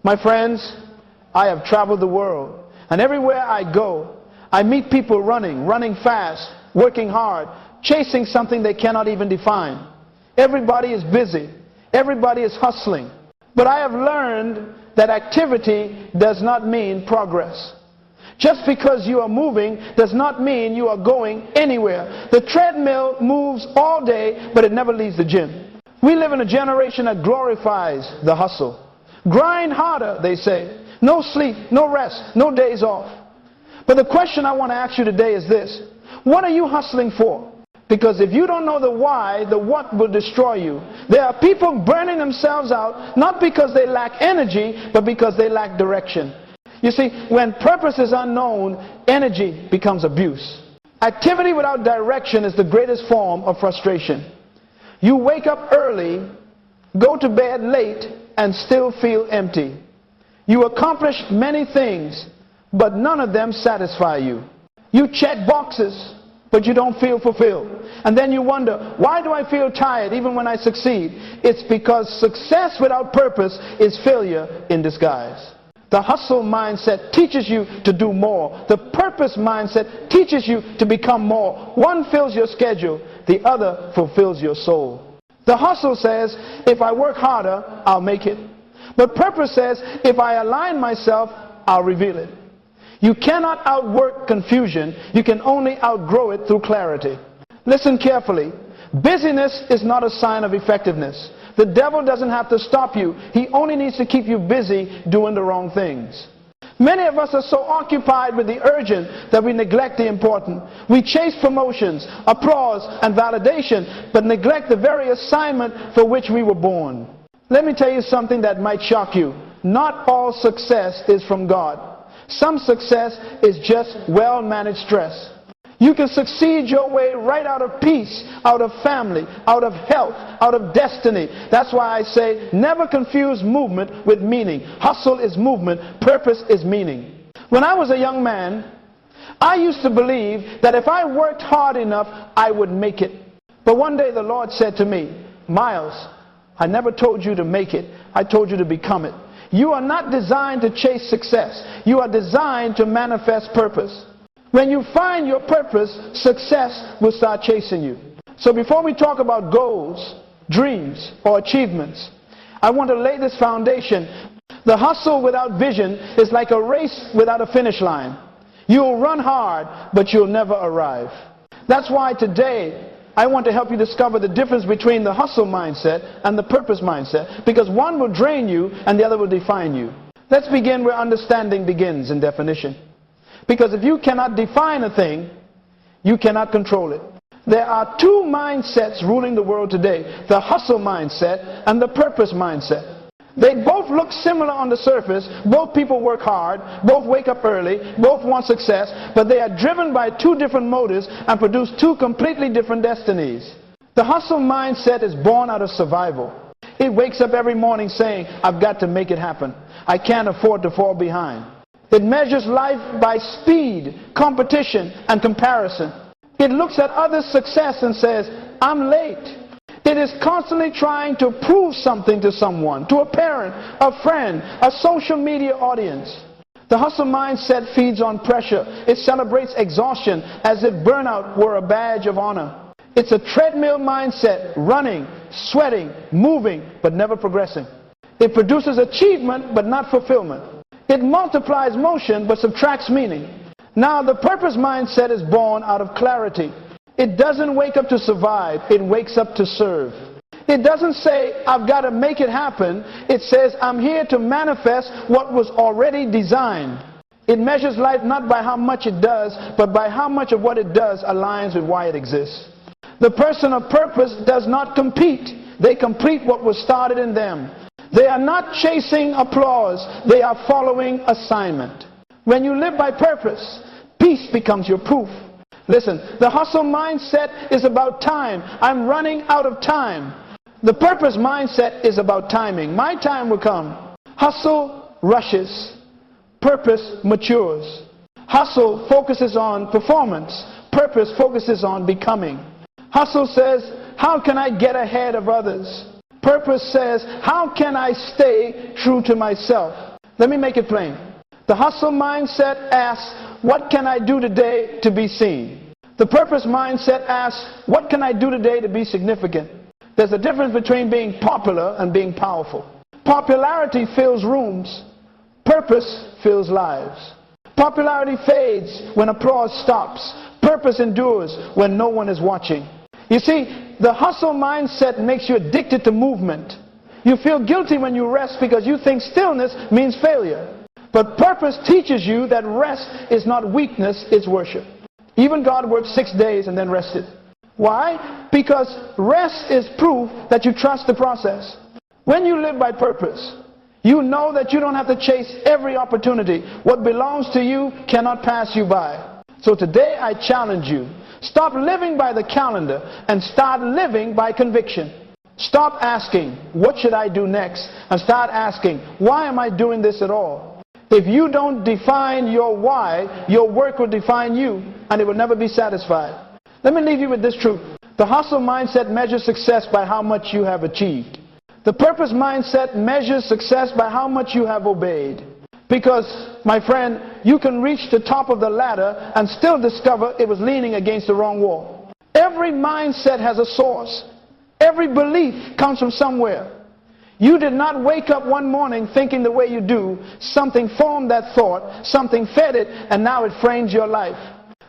My friends, I have traveled the world, and everywhere I go, I meet people running fast, working hard, chasing something they cannot even define. Everybody is busy. Everybody is hustling. But I have learned that activity does not mean progress. Just because you are moving does not mean you are going anywhere. The treadmill moves all day, but it never leaves the gym. We live in a generation that glorifies the hustle. Grind harder, they say. No sleep, no rest, no days off. But the question I want to ask you today is this: what are you hustling for? Because if you don't know the why, the what will destroy you. There are people burning themselves out, not because they lack energy, but because they lack direction. You see, when purpose is unknown, energy becomes abuse. Activity without direction is the greatest form of frustration. You wake up early, go to bed late, and still feel empty. You accomplish many things, but none of them satisfy you. You check boxes, but you don't feel fulfilled. And then you wonder, why do I feel tired even when I succeed? It's because success without purpose is failure in disguise. The hustle mindset teaches you to do more. The purpose mindset teaches you to become more. One fills your schedule, the other fulfills your soul. The hustle says, if I work harder, I'll make it. But purpose says, if I align myself, I'll reveal it. You cannot outwork confusion. You can only outgrow it through clarity. Listen carefully. Busyness is not a sign of effectiveness. The devil doesn't have to stop you. He only needs to keep you busy doing the wrong things. Many of us are so occupied with the urgent that we neglect the important. We chase promotions, applause, and validation, but neglect the very assignment for which we were born. Let me tell you something that might shock you. Not all success is from God. Some success is just well-managed stress. You can succeed your way right out of peace, out of family, out of health, out of destiny. That's why I say never confuse movement with meaning. Hustle is movement, purpose is meaning. When I was a young man, I used to believe that if I worked hard enough, I would make it. But one day the Lord said to me, Myles, I never told you to make it. I told you to become it. You are not designed to chase success. You are designed to manifest purpose. When you find your purpose, success will start chasing you. So before we talk about goals, dreams, or achievements, I want to lay this foundation. The hustle without vision is like a race without a finish line. You'll run hard, but you'll never arrive. That's why today, I want to help you discover the difference between the hustle mindset and the purpose mindset, because one will drain you and the other will define you. Let's begin where understanding begins in definition. Because if you cannot define a thing, you cannot control it. There are two mindsets ruling the world today: the hustle mindset and the purpose mindset. They both look similar on the surface. Both people work hard, both wake up early, both want success, but they are driven by two different motives and produce two completely different destinies. The hustle mindset is born out of survival. It wakes up every morning saying, I've got to make it happen. I can't afford to fall behind. It measures life by speed, competition, and comparison. It looks at others' success and says, I'm late. It is constantly trying to prove something to someone, to a parent, a friend, a social media audience. The hustle mindset feeds on pressure. It celebrates exhaustion as if burnout were a badge of honor. It's a treadmill mindset, running, sweating, moving, but never progressing. It produces achievement, but not fulfillment. It multiplies motion, but subtracts meaning. Now, the purpose mindset is born out of clarity. It doesn't wake up to survive. It wakes up to serve. It doesn't say, I've got to make it happen. It says, I'm here to manifest what was already designed. It measures life not by how much it does, but by how much of what it does aligns with why it exists. The person of purpose does not compete. They complete what was started in them. They are not chasing applause. They are following assignment. When you live by purpose, peace becomes your proof. Listen, the hustle mindset is about time. I'm running out of time. The purpose mindset is about timing. My time will come. Hustle rushes. Purpose matures. Hustle focuses on performance. Purpose focuses on becoming. Hustle says, how can I get ahead of others? Purpose says, how can I stay true to myself? Let me make it plain. The hustle mindset asks, what can I do today to be seen? The purpose mindset asks, what can I do today to be significant? There's a difference between being popular and being powerful. Popularity fills rooms. Purpose fills lives. Popularity fades when applause stops. Purpose endures when no one is watching. You see, the hustle mindset makes you addicted to movement. You feel guilty when you rest because you think stillness means failure. But purpose teaches you that rest is not weakness, it's worship. Even God worked 6 days and then rested. Why? Because rest is proof that you trust the process. When you live by purpose, you know that you don't have to chase every opportunity. What belongs to you cannot pass you by. So today I challenge you. Stop living by the calendar and start living by conviction. Stop asking, what should I do next? And start asking, why am I doing this at all? If you don't define your why, your work will define you, and it will never be satisfied. Let me leave you with this truth. The hustle mindset measures success by how much you have achieved. The purpose mindset measures success by how much you have obeyed. Because, my friend, you can reach the top of the ladder and still discover it was leaning against the wrong wall. Every mindset has a source. Every belief comes from somewhere. You did not wake up one morning thinking the way you do. Something formed that thought, something fed it, and now it frames your life.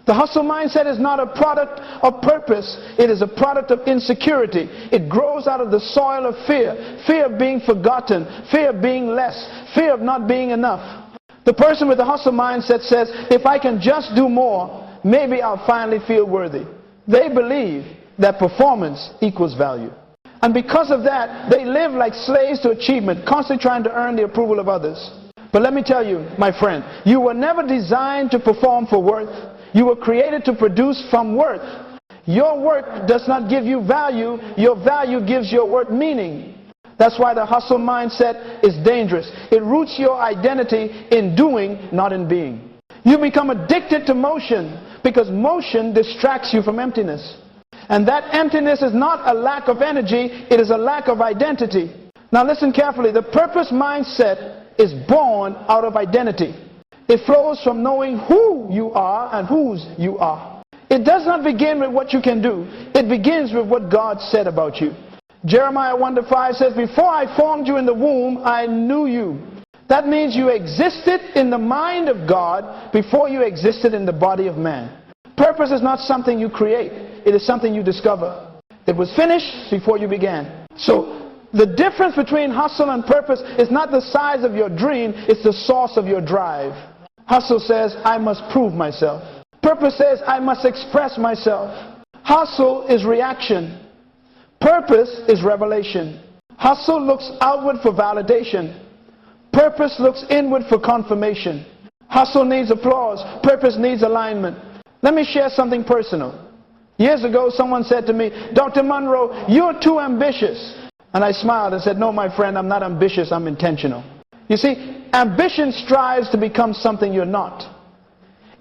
The hustle mindset is not a product of purpose. It is a product of insecurity. It grows out of the soil of fear. Fear of being forgotten. Fear of being less. Fear of not being enough. The person with the hustle mindset says, if I can just do more, maybe I'll finally feel worthy. They believe that performance equals value. And because of that, they live like slaves to achievement, constantly trying to earn the approval of others. But let me tell you, my friend, you were never designed to perform for worth. You were created to produce from worth. Your work does not give you value. Your value gives your work meaning. That's why the hustle mindset is dangerous. It roots your identity in doing, not in being. You become addicted to motion because motion distracts you from emptiness. And that emptiness is not a lack of energy, it is a lack of identity. Now listen carefully. The purpose mindset is born out of identity. It flows from knowing who you are and whose you are. It does not begin with what you can do. It begins with what God said about you. Jeremiah 1:5 says, before I formed you in the womb, I knew you. That means you existed in the mind of God before you existed in the body of man. Purpose is not something you create. It is something you discover. It was finished before you began. So the difference between hustle and purpose is not the size of your dream, it's the source of your drive. Hustle says, I must prove myself. Purpose says, I must express myself. Hustle is reaction. Purpose is revelation. Hustle looks outward for validation. Purpose looks inward for confirmation. Hustle needs applause. Purpose needs alignment. Let me share something personal. Years ago, someone said to me, Dr. Munroe, you're too ambitious. And I smiled and said, no, my friend, I'm not ambitious, I'm intentional. You see, ambition strives to become something you're not.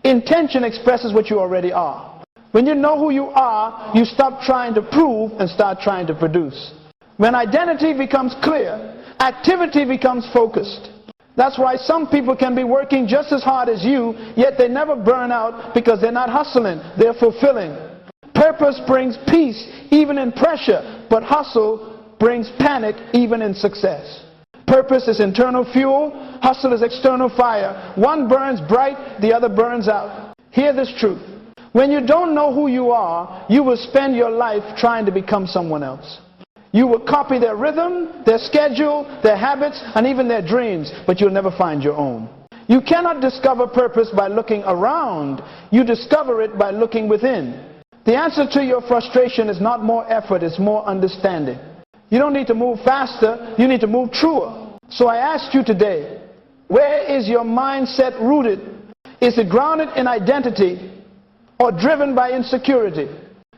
Intention expresses what you already are. When you know who you are, you stop trying to prove and start trying to produce. When identity becomes clear, activity becomes focused. That's why some people can be working just as hard as you, yet they never burn out because they're not hustling, they're fulfilling. Purpose brings peace even in pressure, but hustle brings panic even in success. Purpose is internal fuel, hustle is external fire. One burns bright, the other burns out. Hear this truth. When you don't know who you are, you will spend your life trying to become someone else. You will copy their rhythm, their schedule, their habits, and even their dreams, but you'll never find your own. You cannot discover purpose by looking around. You discover it by looking within. The answer to your frustration is not more effort, it's more understanding. You don't need to move faster, you need to move truer. So I ask you today, where is your mindset rooted? Is it grounded in identity or driven by insecurity?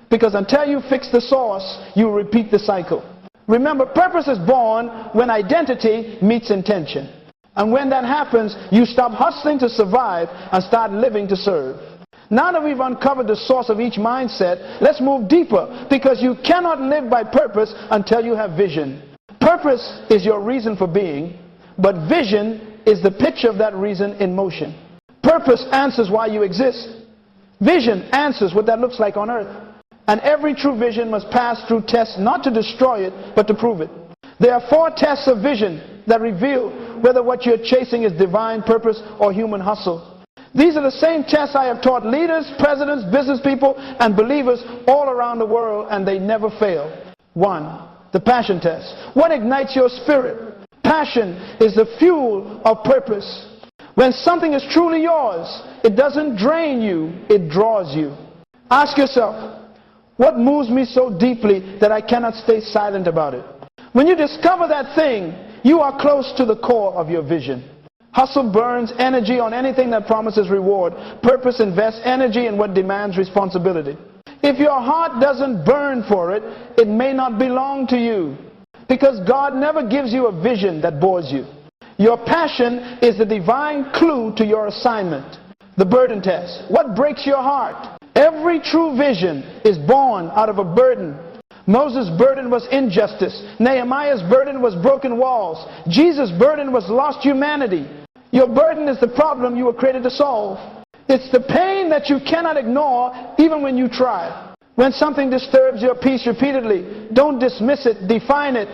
Because until you fix the source, you repeat the cycle. Remember, purpose is born when identity meets intention. And when that happens, you stop hustling to survive and start living to serve. Now that we've uncovered the source of each mindset, let's move deeper, because you cannot live by purpose until you have vision. Purpose is your reason for being, but vision is the picture of that reason in motion. Purpose answers why you exist. Vision answers what that looks like on earth. And every true vision must pass through tests, not to destroy it, but to prove it. There are 4 tests of vision that reveal whether what you're chasing is divine purpose or human hustle. These are the same tests I have taught leaders, presidents, business people, and believers all around the world, and they never fail. 1, the passion test. What ignites your spirit? Passion is the fuel of purpose. When something is truly yours, it doesn't drain you, it draws you. Ask yourself, what moves me so deeply that I cannot stay silent about it? When you discover that thing, you are close to the core of your vision. Hustle burns energy on anything that promises reward. Purpose invests energy in what demands responsibility. If your heart doesn't burn for it, it may not belong to you. Because God never gives you a vision that bores you. Your passion is the divine clue to your assignment. The burden test. What breaks your heart? Every true vision is born out of a burden. Moses' burden was injustice. Nehemiah's burden was broken walls. Jesus' burden was lost humanity. Your burden is the problem you were created to solve. It's the pain that you cannot ignore even when you try. When something disturbs your peace repeatedly, don't dismiss it, define it.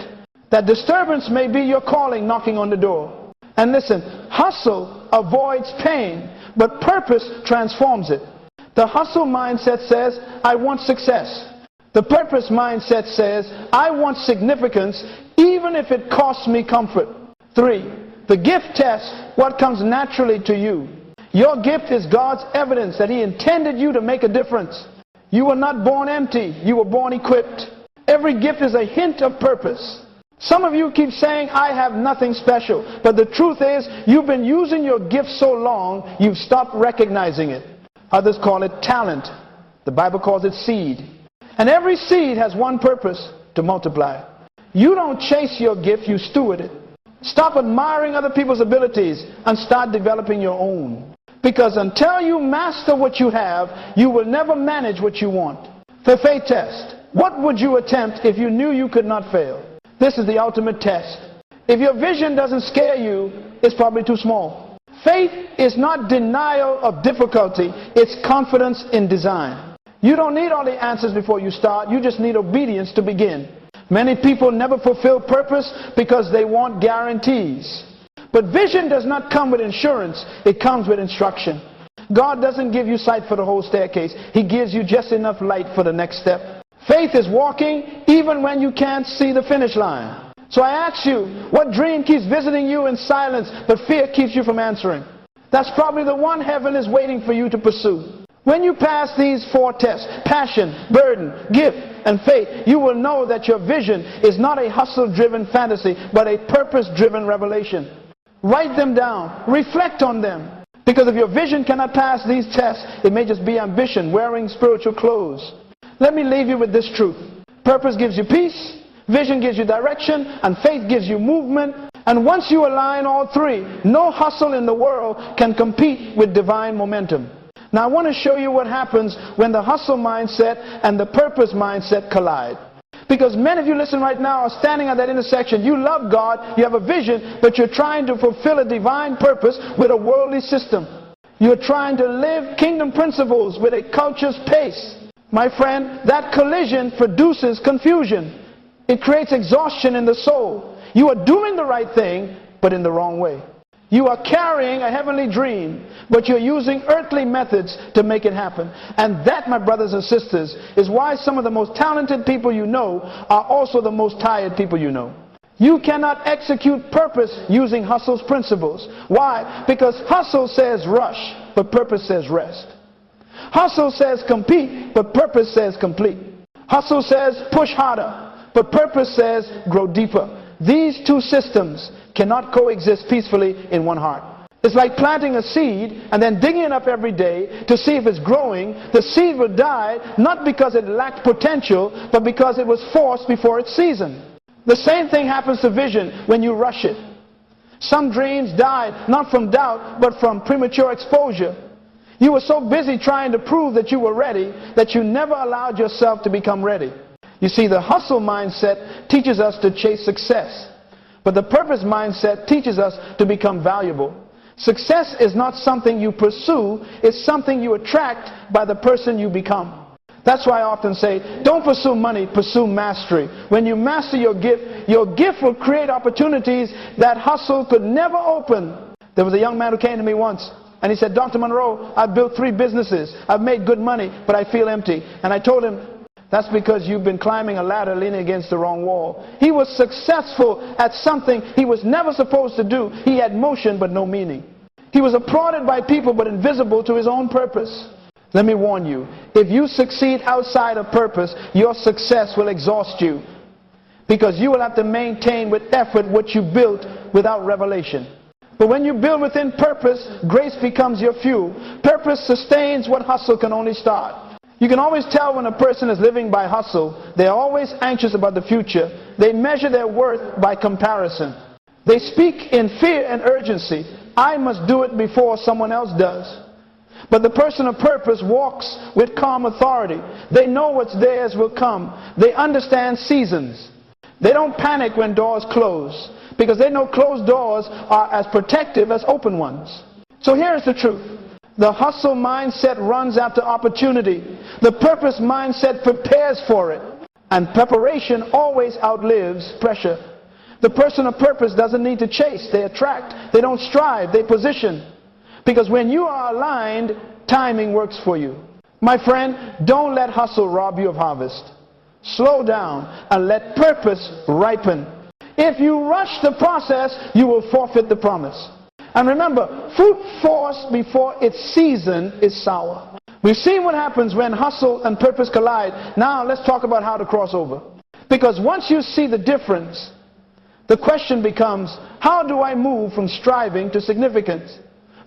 That disturbance may be your calling knocking on the door. And listen, hustle avoids pain, but purpose transforms it. The hustle mindset says, I want success. The purpose mindset says, I want significance even if it costs me comfort. 3, the gift test, what comes naturally to you. Your gift is God's evidence that He intended you to make a difference. You were not born empty, you were born equipped. Every gift is a hint of purpose. Some of you keep saying, I have nothing special. But the truth is, you've been using your gift so long, you've stopped recognizing it. Others call it talent. The Bible calls it seed. And every seed has one purpose, to multiply. You don't chase your gift, you steward it. Stop admiring other people's abilities and start developing your own. Because until you master what you have, you will never manage what you want. The faith test. What would you attempt if you knew you could not fail? This is the ultimate test. If your vision doesn't scare you, it's probably too small. Faith is not denial of difficulty, it's confidence in design. You don't need all the answers before you start, you just need obedience to begin. Many people never fulfill purpose because they want guarantees. But vision does not come with insurance, it comes with instruction. God doesn't give you sight for the whole staircase, He gives you just enough light for the next step. Faith is walking even when you can't see the finish line. So I ask you, what dream keeps visiting you in silence but fear keeps you from answering? That's probably the one heaven is waiting for you to pursue. When you pass these 4 tests, passion, burden, gift, and faith, you will know that your vision is not a hustle-driven fantasy, but a purpose-driven revelation. Write them down. Reflect on them. Because if your vision cannot pass these tests, it may just be ambition, wearing spiritual clothes. Let me leave you with this truth. Purpose gives you peace, vision gives you direction, and faith gives you movement. And once you align all 3, no hustle in the world can compete with divine momentum. Now I want to show you what happens when the hustle mindset and the purpose mindset collide. Because many of you listen right now are standing at that intersection. You love God, you have a vision, but you're trying to fulfill a divine purpose with a worldly system. You're trying to live kingdom principles with a culture's pace. My friend, that collision produces confusion. It creates exhaustion in the soul. You are doing the right thing, but in the wrong way. You are carrying a heavenly dream, but you're using earthly methods to make it happen. And that, my brothers and sisters, is why some of the most talented people you know are also the most tired people you know. You cannot execute purpose using hustle's principles. Why? Because hustle says rush, but purpose says rest. Hustle says compete, but purpose says complete. Hustle says push harder, but purpose says grow deeper. These 2 systems cannot coexist peacefully in one heart. It's like planting a seed and then digging it up every day to see if it's growing. The seed will die not because it lacked potential, but because it was forced before its season. The same thing happens to vision when you rush it. Some dreams died not from doubt, but from premature exposure. You were so busy trying to prove that you were ready that you never allowed yourself to become ready. You see, the hustle mindset teaches us to chase success. But the purpose mindset teaches us to become valuable. Success is not something you pursue, it's something you attract by the person you become. That's why I often say, don't pursue money, pursue mastery. When you master your gift will create opportunities that hustle could never open. There was a young man who came to me once, and he said, Dr. Munroe, I've built 3 businesses. I've made good money, but I feel empty. And I told him, that's because you've been climbing a ladder leaning against the wrong wall. He was successful at something he was never supposed to do. He had motion but no meaning. He was applauded by people but invisible to his own purpose. Let me warn you, if you succeed outside of purpose, your success will exhaust you. Because you will have to maintain with effort what you built without revelation. But when you build within purpose, grace becomes your fuel. Purpose sustains what hustle can only start. You can always tell when a person is living by hustle. They're always anxious about the future. They measure their worth by comparison. They speak in fear and urgency. I must do it before someone else does. But the person of purpose walks with calm authority. They know what's theirs will come. They understand seasons. They don't panic when doors close, because they know closed doors are as protective as open ones. So here's the truth. The hustle mindset runs after opportunity. The purpose mindset prepares for it. And preparation always outlives pressure. The person of purpose doesn't need to chase. They attract. They don't strive. They position. Because when you are aligned, timing works for you. My friend, don't let hustle rob you of harvest. Slow down and let purpose ripen. If you rush the process, you will forfeit the promise. And remember, fruit forced before its season is sour. We've seen what happens when hustle and purpose collide. Now let's talk about how to cross over. Because once you see the difference, the question becomes, how do I move from striving to significance?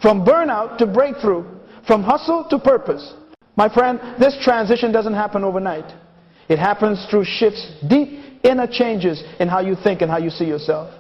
From burnout to breakthrough? From hustle to purpose? My friend, this transition doesn't happen overnight. It happens through shifts, deep inner changes in how you think and how you see yourself.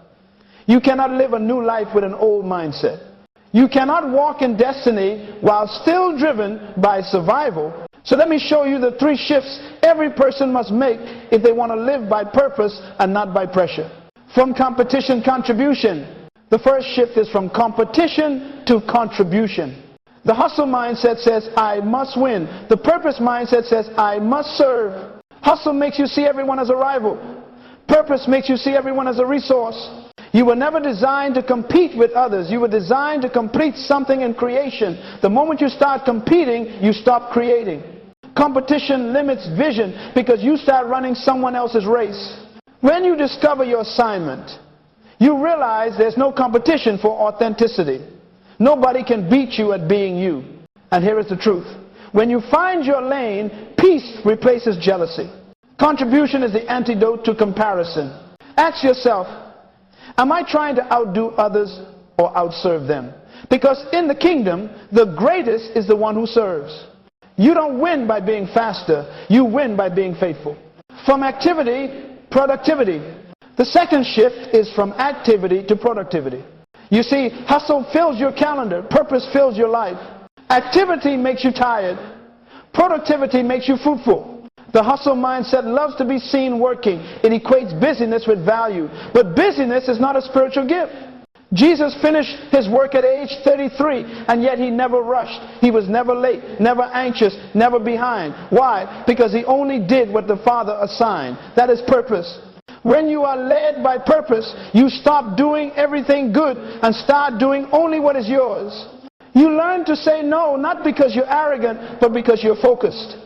You cannot live a new life with an old mindset. You cannot walk in destiny while still driven by survival. So let me show you the 3 shifts every person must make if they want to live by purpose and not by pressure. From competition, contribution. The first shift is from competition to contribution. The hustle mindset says, I must win. The purpose mindset says, I must serve. Hustle makes you see everyone as a rival. Purpose makes you see everyone as a resource. You were never designed to compete with others. You were designed to complete something in creation. The moment you start competing, you stop creating. Competition limits vision because you start running someone else's race. When you discover your assignment, you realize there's no competition for authenticity. Nobody can beat you at being you. And here is the truth. When you find your lane, peace replaces jealousy. Contribution is the antidote to comparison. Ask yourself, am I trying to outdo others or outserve them? Because in the kingdom, the greatest is the one who serves. You don't win by being faster. You win by being faithful. From activity, productivity. The second shift is from activity to productivity. You see, hustle fills your calendar. Purpose fills your life. Activity makes you tired. Productivity makes you fruitful. The hustle mindset loves to be seen working. It equates busyness with value. But busyness is not a spiritual gift. Jesus finished his work at age 33, and yet he never rushed. He was never late, never anxious, never behind. Why? Because he only did what the Father assigned. That is purpose. When you are led by purpose, you stop doing everything good and start doing only what is yours. You learn to say no, not because you're arrogant, but because you're focused.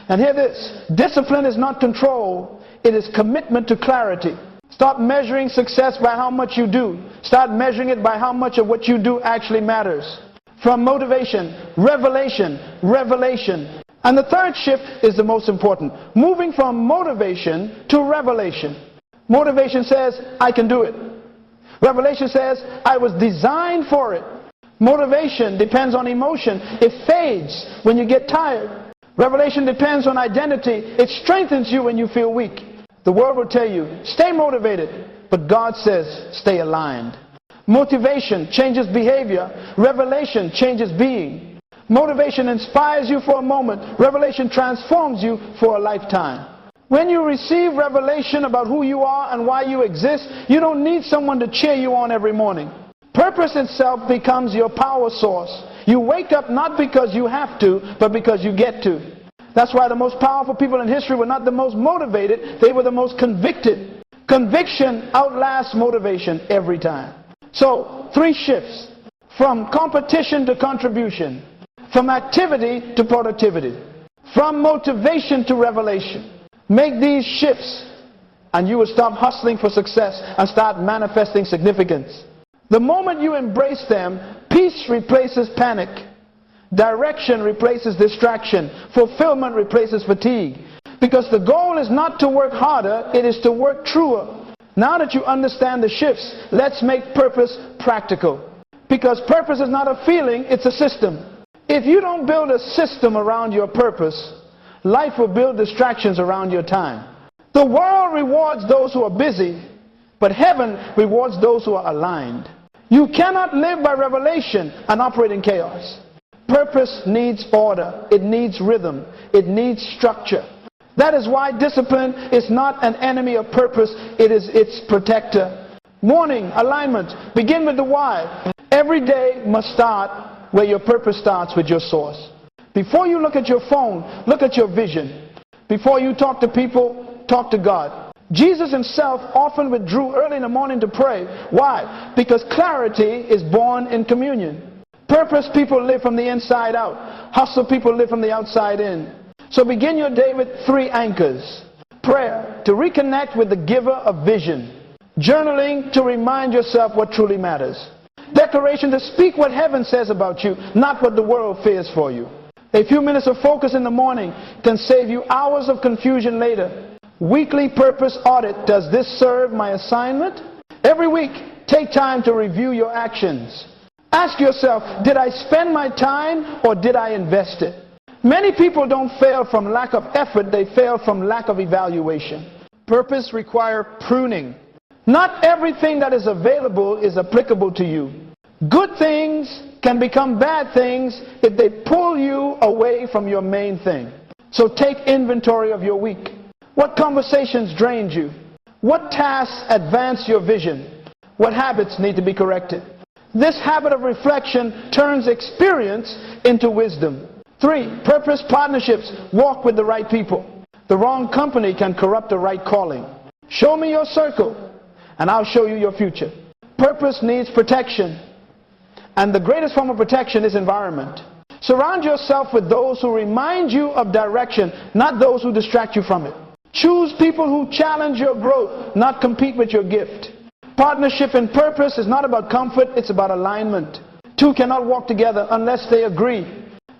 And hear this, discipline is not control, it is commitment to clarity. Stop measuring success by how much you do. Start measuring it by how much of what you do actually matters. From motivation, revelation, revelation. And the third shift is the most important. Moving from motivation to revelation. Motivation says, I can do it. Revelation says, I was designed for it. Motivation depends on emotion. It fades when you get tired. Revelation depends on identity. It strengthens you when you feel weak. The world will tell you, stay motivated. But God says, stay aligned. Motivation changes behavior. Revelation changes being. Motivation inspires you for a moment. Revelation transforms you for a lifetime. When you receive revelation about who you are and why you exist, you don't need someone to cheer you on every morning. Purpose itself becomes your power source. You wake up not because you have to, but because you get to. That's why the most powerful people in history were not the most motivated, they were the most convicted. Conviction outlasts motivation every time. So, 3 shifts. From competition to contribution. From activity to productivity. From motivation to revelation. Make these shifts and you will stop hustling for success and start manifesting significance. The moment you embrace them, peace replaces panic. Direction replaces distraction. Fulfillment replaces fatigue. Because the goal is not to work harder, it is to work truer. Now that you understand the shifts, let's make purpose practical. Because purpose is not a feeling, it's a system. If you don't build a system around your purpose, life will build distractions around your time. The world rewards those who are busy, but heaven rewards those who are aligned. You cannot live by revelation and operate in chaos. Purpose needs order. It needs rhythm. It needs structure. That is why discipline is not an enemy of purpose. It is its protector. Morning alignment. Begin with the why. Every day must start where your purpose starts, with your source. Before you look at your phone, look at your vision. Before you talk to people, talk to God. Jesus himself often withdrew early in the morning to pray. Why? Because clarity is born in communion. Purpose people live from the inside out. Hustle people live from the outside in. So begin your day with 3 anchors. Prayer, to reconnect with the giver of vision. Journaling, to remind yourself what truly matters. Declaration, to speak what heaven says about you, not what the world fears for you. A few minutes of focus in the morning can save you hours of confusion later. Weekly purpose audit. Does this serve my assignment? Every week, take time to review your actions. Ask yourself, did I spend my time or did I invest it? Many people don't fail from lack of effort, they fail from lack of evaluation. Purpose requires pruning. Not everything that is available is applicable to you. Good things can become bad things if they pull you away from your main thing. So take inventory of your week. What conversations drained you? What tasks advance your vision? What habits need to be corrected? This habit of reflection turns experience into wisdom. 3, purpose partnerships. Walk with the right people. The wrong company can corrupt the right calling. Show me your circle, and I'll show you your future. Purpose needs protection. And the greatest form of protection is environment. Surround yourself with those who remind you of direction, not those who distract you from it. Choose people who challenge your growth, not compete with your gift. Partnership in purpose is not about comfort, it's about alignment. 2 cannot walk together unless they agree.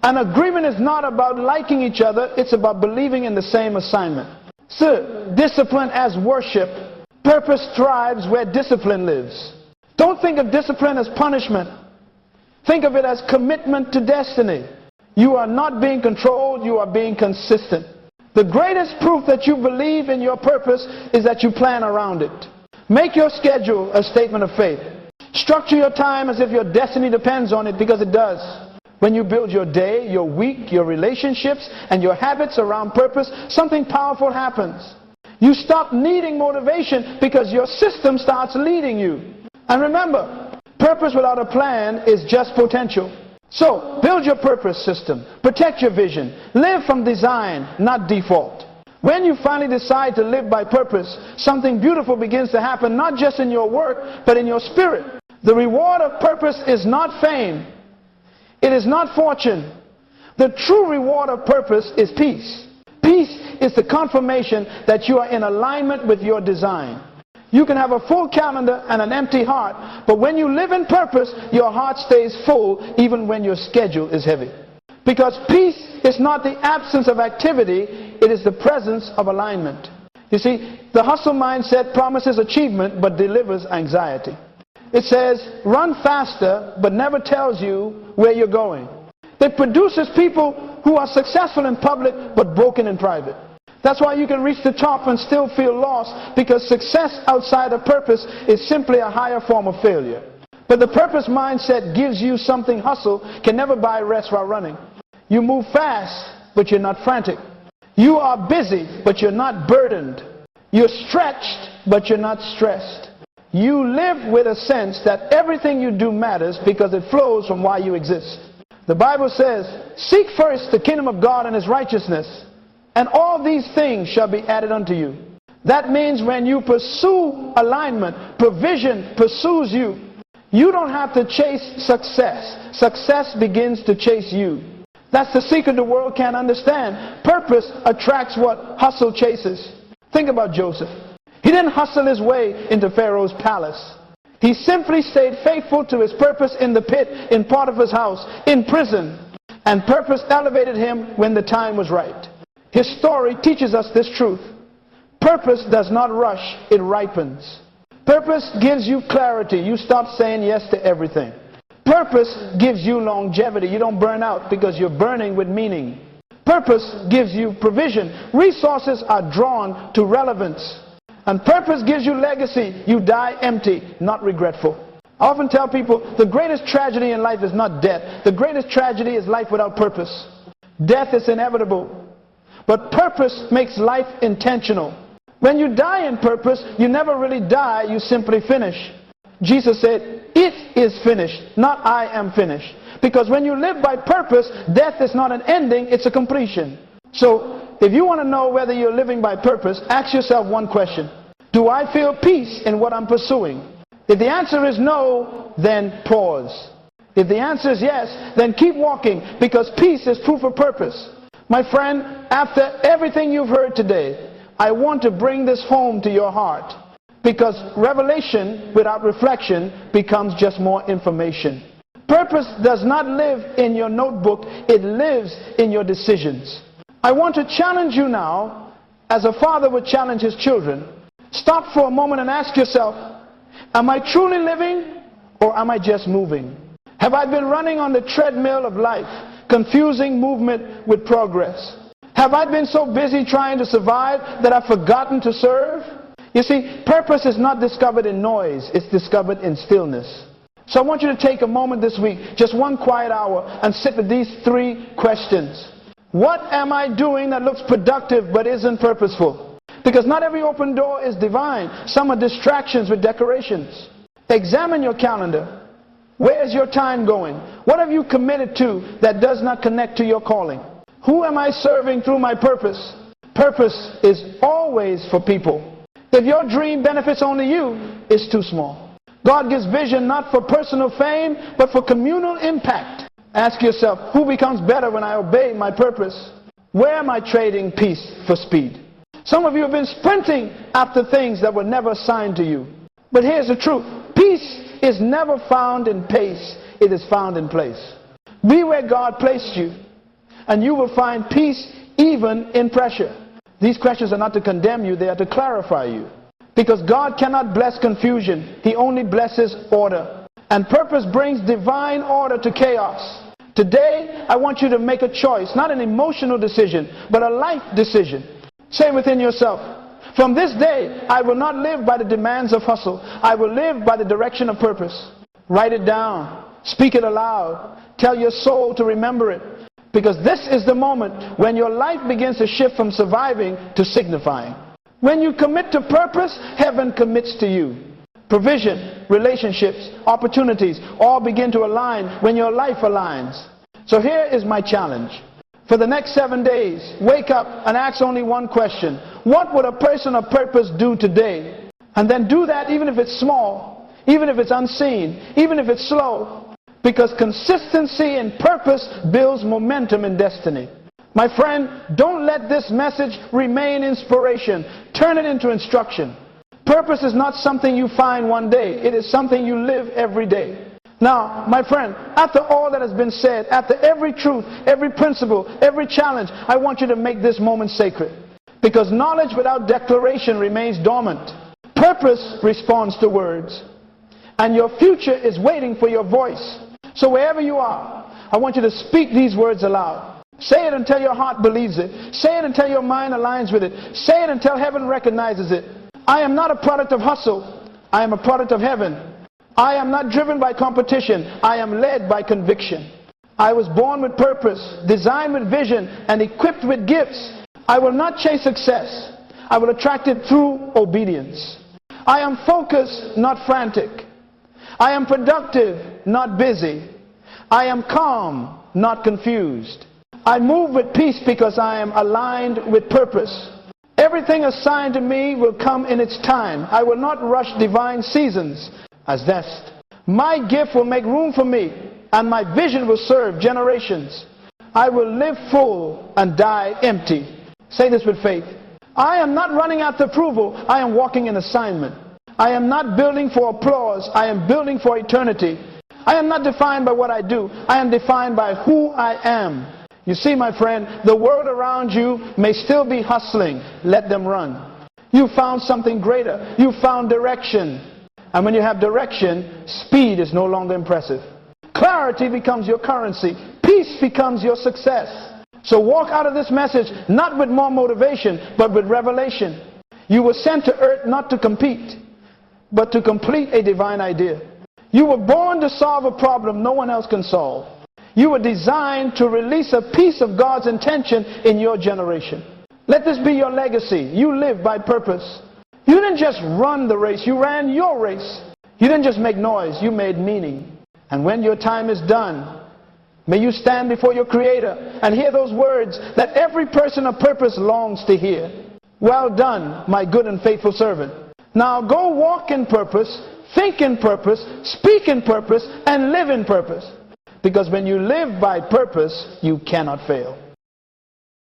An agreement is not about liking each other, it's about believing in the same assignment. So, discipline as worship. Purpose thrives where discipline lives. Don't think of discipline as punishment. Think of it as commitment to destiny. You are not being controlled, you are being consistent. The greatest proof that you believe in your purpose is that you plan around it. Make your schedule a statement of faith. Structure your time as if your destiny depends on it, because it does. When you build your day, your week, your relationships, and your habits around purpose, something powerful happens. You stop needing motivation because your system starts leading you. And remember, purpose without a plan is just potential. So, build your purpose system. Protect your vision. Live from design, not default. When you finally decide to live by purpose, something beautiful begins to happen, not just in your work, but in your spirit. The reward of purpose is not fame. It is not fortune. The true reward of purpose is peace. Peace is the confirmation that you are in alignment with your design. You can have a full calendar and an empty heart, but when you live in purpose, your heart stays full even when your schedule is heavy. Because peace is not the absence of activity, it is the presence of alignment. You see, the hustle mindset promises achievement but delivers anxiety. It says, run faster, but never tells you where you're going. It produces people who are successful in public but broken in private. That's why you can reach the top and still feel lost, because success outside of purpose is simply a higher form of failure. But the purpose mindset gives you something hustle can never buy rest while running. You move fast, but you're not frantic. You are busy, but you're not burdened. You're stretched, but you're not stressed. You live with a sense that everything you do matters because it flows from why you exist. The Bible says, seek first the kingdom of God and his righteousness, and all these things shall be added unto you. That means when you pursue alignment, provision pursues you. You don't have to chase success. Success begins to chase you. That's the secret the world can't understand. Purpose attracts what hustle chases. Think about Joseph. He didn't hustle his way into Pharaoh's palace. He simply stayed faithful to his purpose in the pit, in Potiphar's house, in prison. And purpose elevated him when the time was right. His story teaches us this truth. Purpose does not rush, it ripens. Purpose gives you clarity. You stop saying yes to everything. Purpose gives you longevity. You don't burn out because you're burning with meaning. Purpose gives you provision. Resources are drawn to relevance. And purpose gives you legacy. You die empty, not regretful. I often tell people the greatest tragedy in life is not death. The greatest tragedy is life without purpose. Death is inevitable, but purpose makes life intentional. When you die in purpose, you never really die, you simply finish. Jesus said, it is finished, not I am finished. Because when you live by purpose, death is not an ending, it's a completion. So, if you want to know whether you're living by purpose, ask yourself one question. Do I feel peace in what I'm pursuing? If the answer is no, then pause. If the answer is yes, then keep walking, because peace is proof of purpose. My friend, after everything you've heard today, I want to bring this home to your heart, because revelation without reflection becomes just more information. Purpose does not live in your notebook, it lives in your decisions. I want to challenge you now, as a father would challenge his children. Stop for a moment and ask yourself, am I truly living or am I just moving? Have I been running on the treadmill of life, confusing movement with progress? Have I been so busy trying to survive that I've forgotten to serve? You see, purpose is not discovered in noise, it's discovered in stillness. So I want you to take a moment this week, just one quiet hour, and sit with these 3 questions. What am I doing that looks productive but isn't purposeful? Because not every open door is divine. Some are distractions with decorations. Examine your calendar. Where is your time going? What have you committed to that does not connect to your calling? Who am I serving through my purpose? Purpose is always for people. If your dream benefits only you, it's too small. God gives vision not for personal fame, but for communal impact. Ask yourself, who becomes better when I obey my purpose? Where am I trading peace for speed? Some of you have been sprinting after things that were never assigned to you. But here's the truth. Peace is never found in pace. It is found in place. Be where God placed you, and you will find peace even in pressure. These questions are not to condemn you, they are to clarify you. Because God cannot bless confusion. He only blesses order. And purpose brings divine order to chaos. Today, I want you to make a choice, not an emotional decision, but a life decision. Say within yourself, from this day, I will not live by the demands of hustle. I will live by the direction of purpose. Write it down. Speak it aloud. Tell your soul to remember it. Because this is the moment when your life begins to shift from surviving to signifying. When you commit to purpose, heaven commits to you. Provision, relationships, opportunities all begin to align when your life aligns. So here is my challenge. For the next 7 days, wake up and ask only one question. What would a person of purpose do today? And then do that even if it's small, even if it's unseen, even if it's slow. Because consistency in purpose builds momentum in destiny. My friend, don't let this message remain inspiration. Turn it into instruction. Purpose is not something you find one day. It is something you live every day. Now, my friend, after all that has been said, after every truth, every principle, every challenge, I want you to make this moment sacred. Because knowledge without declaration remains dormant. Purpose responds to words. And your future is waiting for your voice. So wherever you are, I want you to speak these words aloud. Say it until your heart believes it. Say it until your mind aligns with it. Say it until heaven recognizes it. I am not a product of hustle. I am a product of heaven. I am not driven by competition. I am led by conviction. I was born with purpose, designed with vision, and equipped with gifts. I will not chase success. I will attract it through obedience. I am focused, not frantic. I am productive, not busy. I am calm, not confused. I move with peace because I am aligned with purpose. Everything assigned to me will come in its time. I will not rush divine seasons as zest. My gift will make room for me, and my vision will serve generations. I will live full and die empty. Say this with faith. I am not running after approval. I am walking in assignment. I am not building for applause. I am building for eternity. I am not defined by what I do. I am defined by who I am. You see, my friend, the world around you may still be hustling. Let them run. You found something greater. You found direction. And when you have direction, speed is no longer impressive. Clarity becomes your currency. Peace becomes your success. So walk out of this message not with more motivation, but with revelation. You were sent to earth not to compete, but to complete a divine idea. You were born to solve a problem no one else can solve. You were designed to release a piece of God's intention in your generation. Let this be your legacy. You live by purpose. You didn't just run the race, you ran your race. You didn't just make noise, you made meaning. And when your time is done, may you stand before your Creator and hear those words that every person of purpose longs to hear. Well done, my good and faithful servant. Now go walk in purpose, think in purpose, speak in purpose, and live in purpose. Because when you live by purpose, you cannot fail.